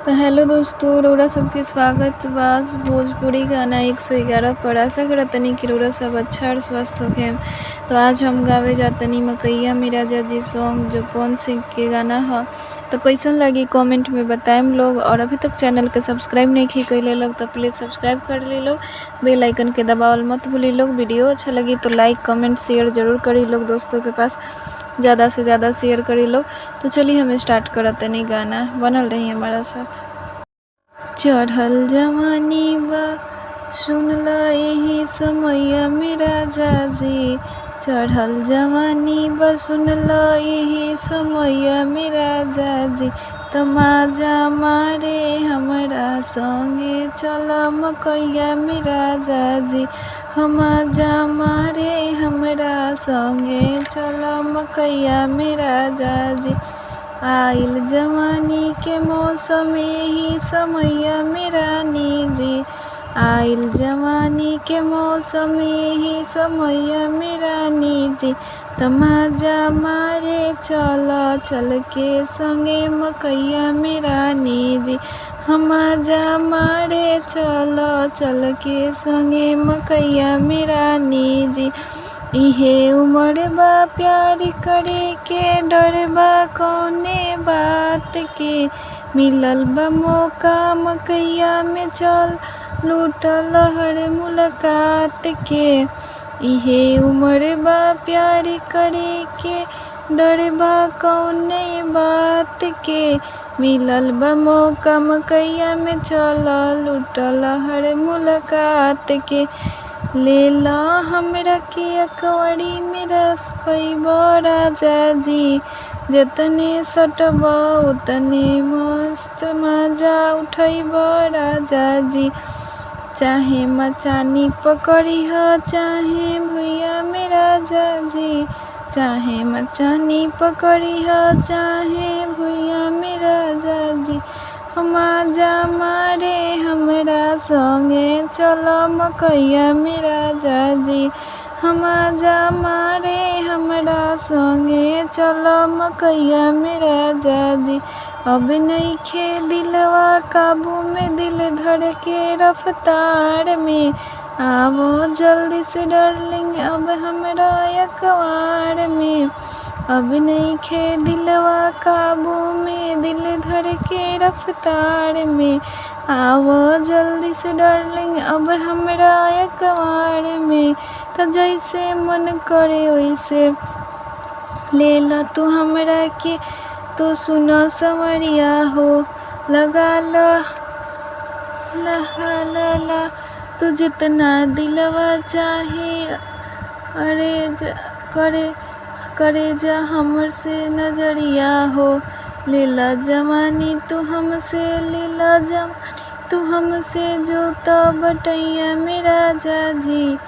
तो हेलो दोस्तों, रउरा सबके स्वागत बा भोजपुरी गाना 111 पर। आशा करतनी कि रउरा सब अच्छा और स्वस्थ होखे। तो आज हम गावे जातनी मकैया मेरा जाजी सॉन्ग, जो पवन सिंह के गाना ह। तो कैसन लगी कमेंट में बताएम लोग। और अभी तक चैनल के सब्सक्राइब नहीं कइले लोग तो प्लीज़ सब्सक्राइब कर ली लोग। बेल आइकन के दबावल मत भूली लोग। वीडियो अच्छा लगी तो लाइक कमेंट शेयर ज़रूर करी लोग। दोस्तों के पास ज़्यादा से ज़्यादा शेयर करी लोग। तो चलिए हम स्टार्ट करतनी गाना, बनल रही हमारा साथ। चढ़ल जवानी बा सुन ल यही समैया मेरा जाजी। चढ़ल जवानी बा सुन ल यही समैया मेरा जाजी। तमाजा मारे हमरा संगे चल मकैया मेरा जाजी। हमाजा मारे हमरा संगे चल मकैया मेरा जाजी। आइल जवानी के मौसम यही समैया मेरा निजी। आइल जवानी के मौसम यही समैया मेरा निजी। तमाजा मारे चल के संगे मकैया मेरा निजी। हमाजा मारे चल के संगे मकैया मेरा निजी। इहे उमर बा प्यार करे के, डर बा कौने बात के। मिलल बा मौका मकैया में चल लूटल हर मुलाकात के। इहे उमर बा प्यार करे के, डर बा कौने बात के। मिलल बा मौका मकैया में चल लूटल हर मुलाकात के। लेला हमरा के अकवरी में रस पैबा राजा जी। जतने सटबा उतने मस्त मजा उठैबा राजा जी। चाहे मचानी पकड़ी ह चाहे भुइया में राजा जी। चाहे मचानी पकड़ी ह चाहे भुइया में राजा जी। हमाजा मारे हमरा संगे चल मकैया मेरा जाजी। हमाजा मारे हमरा संगे चल मकैया मेरा जाजी। अब नइखे दिलवा काबू में, दिल धड़ के रफ्तार में। आवो जल्दी से डार्लिंग अब हमरा अखबार में। अब नइखे दिलवा काबू में, दिल धड़ के रफ्तार में। आवो जल्दी से डार्लिंग अब हमरा अखबार में। तो जैसे मन करे वैसे लेला तू हमरा के। तो सुनो संवरिया हो लगा ला ला तू जितना दिलवा चाहे। करे जा हमर से नजरिया हो। लेला जवानी तू हमसे, लेला जवानी तू हमसे जो तो बटैया मेरा जाजी।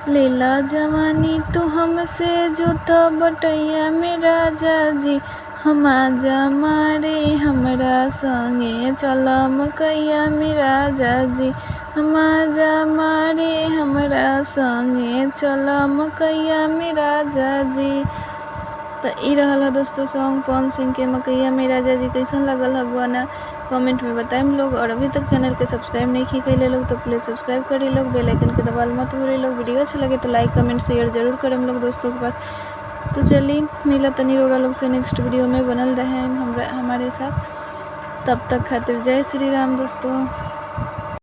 लेला जवानी तू हमसे जो तो बटैया मेरा जाजी। हमाजा मारे हमरा संगे चल मकैया मेरा जाजी। हमाजा मारे हमरा संगे चल मकैया मेरा जाजी। तो ई रहल है दोस्तों सॉन्ग पवन सिंह के मकैया मेरा जाजी। कैसन लगल है गाना कमेंट में बताएम लोग। और अभी तक चैनल के सब्सक्राइब नहीं कइले लोग तो प्लीज़ सब्सक्राइब करी लोग। बेल आइकन के दबावल मत भूली लोग। वीडियो अच्छा लगे तो लाइक कमेंट शेयर जरूर करें लोग दोस्तों के पास। तो चलिए मिला तनी रउरा लोग से नेक्स्ट वीडियो में। बनल रहे हमारे साथ। तब तक खातिर जय श्री राम दोस्तों।